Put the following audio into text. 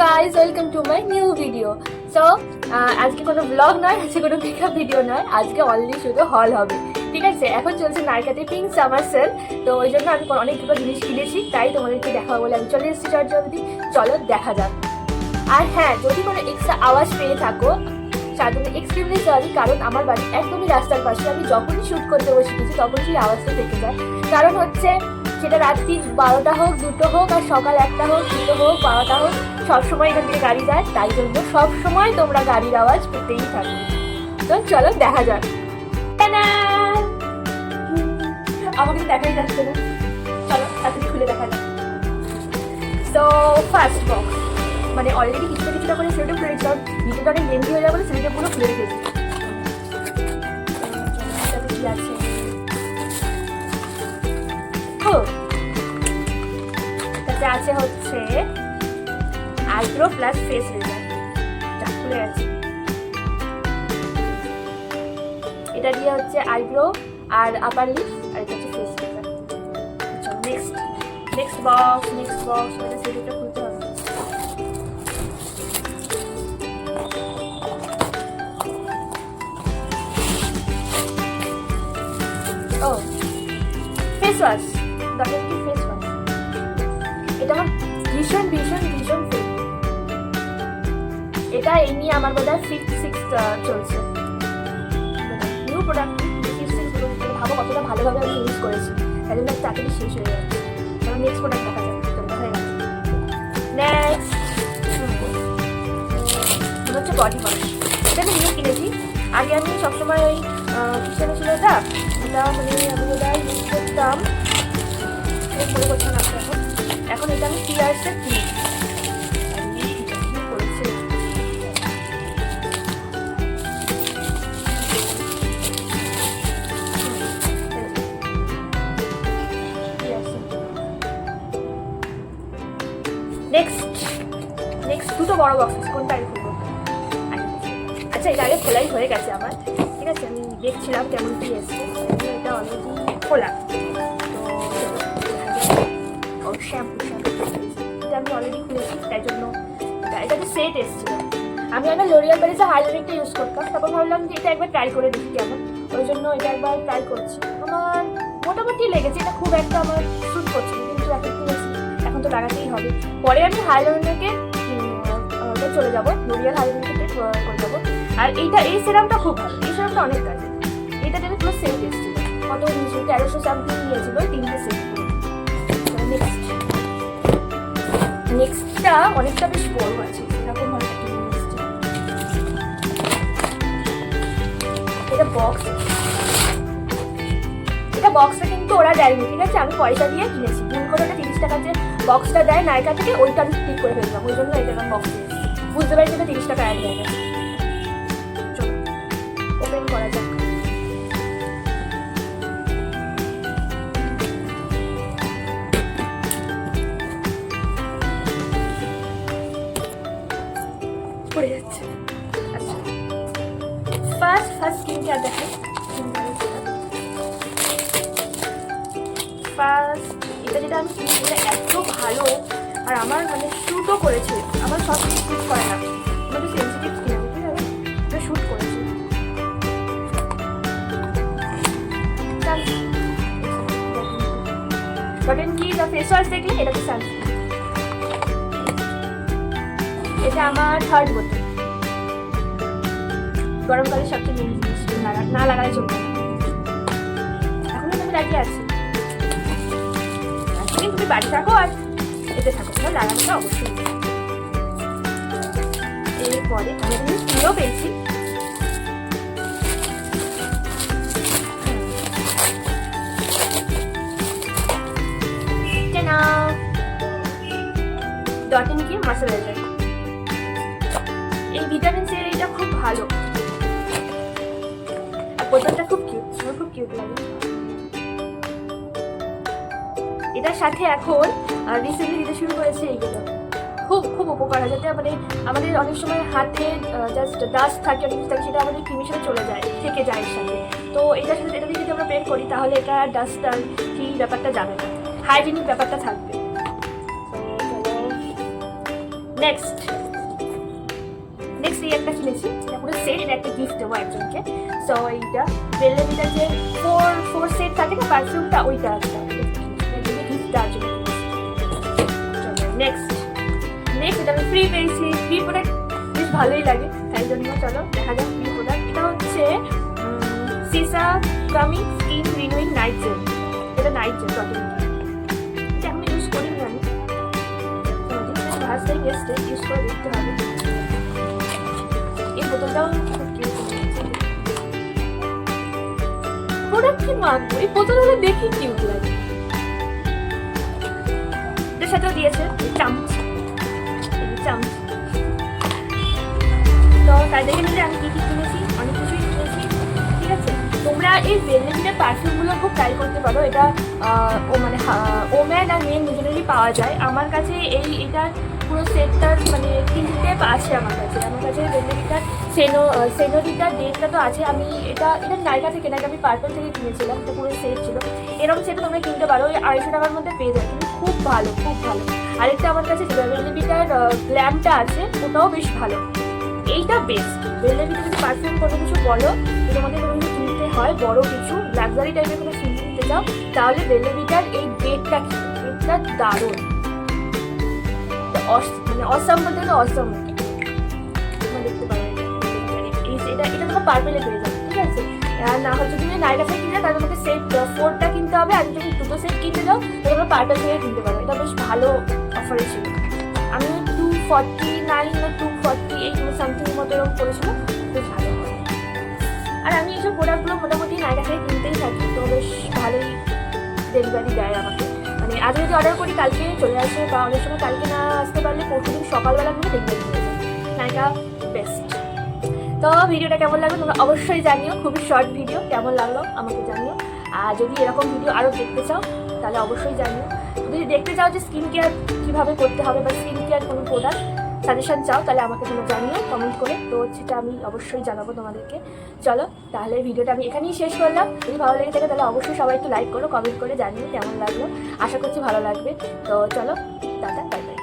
Guys, welcome to my new video. So আজকে কোনো blog নয়, আজকে কোনো মেকআপ ভিডিও নয়, আজকে অনলি শুধু হল হবে। ঠিক আছে, এখন চলছে নাইকাতে পিঙ্ক সামার সেল। তো ওই জন্য আমি অনেকগুলো জিনিস কিনেছি, তাই তোমাদেরকে দেখাবো বলে আমি চলে এসেছি চটজলদি। চলো দেখা যাক। আর হ্যাঁ, যদি কোনো এক্সট্রা আওয়াজ পেয়ে থাকো তার জন্য এক্সট্রিমলি সরি, কারণ আমার বাড়ি একদমই রাস্তার পাশে। আমি যখনই শ্যুট করতে বসে গেছি তখন সেই আওয়াজটা থেকে যায়। কারণ হচ্ছে সেটা রাত্রি 12টা হোক, 2টো হোক, আর সকাল 1টা হোক, 2টো হোক, 12টা হোক, সবসময় এখান থেকে গাড়ি যায়। তাই জন্য সবসময় তোমরা গাড়ির আওয়াজ পেতেই থাকবে। তো চলো দেখা যাক। আমাকে দেখাই যাচ্ছে না, চলো তাড়াতাড়ি খুলে দেখা যাক। তো ফার্স্ট বক্স, মানে অলরেডি কিছুটা করে সেটা খুলে রেখেছি, কারণ ভিডিওটা অনেক লেন্থি হয়ে যাবে বলে সেটা পুরো খুলে রেখেছি। কি আছে? তাতে আছে হচ্ছে আইব্রো প্লাস ফেস রেজার, খুলে গেছে। এটা দিয়ে হচ্ছে আইব্রো আর আপার লিপস, আর এটা হচ্ছে ফেস রেজার। নেক্সট বক্স এটা সেটা খুলতে হবে। ও ফেস ওয়াশ, ডটের কি ফেস ওয়াশ। এটা আমার ভীষণ এটা এই নিয়ে আমার বোধহয় 5th-6th চলছে নিউ প্রোডাক্ট। ভাবো কতটা ভালোভাবে আমি ইউজ করেছি, তাই জন্য চাকরি শেষ হয়ে যাচ্ছে। কারণ নেক্সট প্রোডাক্ট দেখা যাবে, হয়ে গেছে। নেক্সট হচ্ছে বডি ওয়াশ। এটা আমি নিউ কিনেছি। আগে আমি সবসময় ওই কিচেনে ছিল এটা মানে আমি ওটা ইউজ করতাম, মনে করছি না এখন এটা আমি 3 ইয়ার্সের কিনি। নেক্সট দুটো বড় বক্স আছে, কোনটা আগে খুলবো? আচ্ছা, এটা আগে খোলাই হয়ে গেছে আমার। ঠিক আছে, আমি দেখছিলাম কেমন কি এসছে। এটা অলরেডি খোলা। তো শ্যাম্পু এটা আমি অলরেডি খুলেছি, তাই জন্য এটা তো সেট এসছিল। আমি একটা লরিয়াল প্যারিসে হাইলাইটারটা ইউজ করতাম, তারপর ভাবলাম যে এটা একবার ট্রাই করে দেখি কেমন। ওই জন্য এটা একবার ট্রাই করছি। আমার মোটামুটি লেগেছে, এটা খুব একটা আমার শ্যুট করছে, কিন্তু এখন তো লাগাতেই হবে। পরে আমি হাইলাইটারকে চলে যাবো, লরিয়াল হাইলাইটারকে করে যাবো। আর এই সিরামটা খুব ভালো, এই সিরামটা অনেক কাজে। এটা দেখে পুরো সেট এসেছিল, কত 1300 সামথিং নিয়েছিল, 3টে সেট। নেক্সটটা অনেকটা বেশ বড় আছে, এরকম ভাবে এটা বক্সটা কিন্তু ওরা দেয়নি। ঠিক আছে, আমি পয়সা দিয়ে কিনেছি। ভুল করে ওটা 30 টাকা যে বক্সটা দেয় নাইকা থেকে, ওইটা আমি ঠিক করে ফেললাম। ওই জন্য এটা আমার বক্স বুঝতে পারি যেটা 30 টাকা অ্যাড দেয় না। চলো ওপেন করা যাক। পড়ে যাচ্ছে। আচ্ছা, ফার্স্ট স্কিন কেয়ার দেখাই। এটা যেটা আমি কিনি, এটা এত ভালো, আর আমার মানে শ্যুটও করেছে। আমার সব কিছু শ্যুট করে না, আমার তো সেন্সিটিভ স্কিন আছে। ঠিক আছে, এটা শ্যুট করেছে। বাটন কি ফেস ওয়াশ দেখলে, এটা তো সানস্ক্রিন। এটা আমার 3rd বোতল। গরমকালে সবচেয়ে মেন জিনিস, না লাগালে চলবে না। এখন আমি লাগিয়ে আছি, তুমি বাড়ি থাকো আর এতে থাকো, তোমার লাগানোটা অবশ্যই। এরপরে আমি স্কিনও পেয়েছি। ডট এন্ড কি ময়শ্চারাইজার। এই ভিটামিন সি এটা খুব ভালো, আর বোতলটা খুব কিউট লাগে। এটার সাথে এখন রিসেন্টলি দিতে শুরু করেছে এইগুলো, খুব উপকার হয়। যাতে মানে আমাদের অনেক সময় হাতে জাস্ট ডাস্ট থাকে, অনেক কিছু থাকে, সেটা আমাদের ক্রিমের সাথে চলে যায়, থেকে যায় এর সাথে। তো এটার সাথে এটা দিয়ে যদি আমরা পেন করি, তাহলে এটা ডাস্ট আর কি ব্যাপারটা যাবে না, হাইজিনিক ব্যাপারটা থাকবে। নেক্সট এই একটা কিনেছি, এটা পুরো সেট, এটা একটা গিফট দেবো একজনকে। সো এইটা বেলেভিটার যে ফোর সেট থাকে না পারফিউমটা, ওইটা একটা গিফট দেওয়ার জন্য। নেক্সট এটা আমি ফ্রি পেয়েছি। ফ্রি প্রোডাক্ট বেশ ভালোই লাগে, তাই জন্য চলো দেখা যাক ফ্রি প্রোডাক্ট। এটা হচ্ছে সিসা gummy skin renewing night jail. এটা নাইট জেল প্রোডাক্ট, এটা আমি ইউজ করিনি। আমি ভাজতেই গেছে, ইউজ করে দেখতে হবে। এই বোতলটাও প্রোডাক্ট কি মানবো, এই বোতলগুলো দেখি কিউট লাগে। এটার সাথেও দিয়েছে চামচ, তো তাই দেখে নিলে আমি কি কিনেছি, অনেক কিছুই কিনেছি। ঠিক আছে, তোমরা এই বেলেভিটার পারফিউমগুলো খুব ট্রাই করতে পারো। এটা ওম্যান আর মেন দুজনেরই পাওয়া যায়। আমার কাছে এটার পুরো সেটটার মানে 3টে আছে আমার কাছে বেলেভিটার সেনোরিটার ডেটটা তো আছে। আমি এটা নাইকা থেকে নাকি আমি পার্পল থেকে কিনেছিলাম, এটা পুরো সেট ছিল। এরকম সেট তোমরা কিনতে পারো, ওই 250 টাকার মধ্যে পেয়ে যাবে, কিন্তু খুব ভালো। আরেকটা আমার কাছে বেলেভিটার গ্ল্যামটা আছে, ওটাও বেশ ভালো। এইটা বেস্ট। বেলেভিটা যদি পারফিউম কোনো কিছু বলো, তোমাদের কোনো কিছু কিনতে হয় বড় কিছু লাক্সারি টাইপের কোনো কিনতে নিতে চাও, তাহলে বেলেভিটার এই ডেটটা দারুণ, মানে অসম বলতে গেলে অসম। তোমরা দেখতে পারো এটা তোমার পার্পেলে পেয়ে যাবে। ঠিক আছে, আর না হচ্ছে তুমি নাইকা থেকে কিনে তাহলে তোমাকে সেট 4টা কিনতে হবে, আর যদি 2টো সেট কিনতে যাও তাহলে তোমরা পার্পেল থেকে কিনতে পারো। এটা বেশ ভালো অফারে ছিল। আমি 249 না 248 সামথিং মতো এরকম করেছিল, বেশ ভালো হয়। আর আমি এইসব প্রোডাক্টগুলো মোটামুটি নাইকা থেকে কিনতেই থাকি, তো বেশ ভালোই ডেলিভারি দেয় আমাকে। মানে আজ যদি অর্ডার করি কালকে চলে আসে, বা অনেক সময় কালকে না আসতে পারলে পরশুদিন সকালবেলা করে ডেলিভারি হয়ে যায়। নাইকা বেস্ট। তো ভিডিওটা কেমন লাগলো তোমরা অবশ্যই জানিও। খুবই শর্ট ভিডিও, কেমন লাগলো আমাকে জানিও। আর যদি এরকম ভিডিও আরও দেখতে চাও তাহলে অবশ্যই জানিও। যদি দেখতে চাও যে স্কিন কেয়ার কীভাবে করতে হবে বা স্কিন কেয়ার কোনো প্রোডাক্ট সাজেশন চাও, তাহলে আমাকে তোমরা জানিও কমেন্ট করে, তো সেটা আমি অবশ্যই জানাবো তোমাদেরকে। চলো তাহলে ভিডিওটা আমি এখানেই শেষ করলাম। যদি ভালো লেগে থাকে তাহলে অবশ্যই সবাই একটু লাইক করো, কমেন্ট করে জানিও কেমন লাগলো। আশা করছি ভালো লাগবে। তো চলো, টাটা, বাই বাই।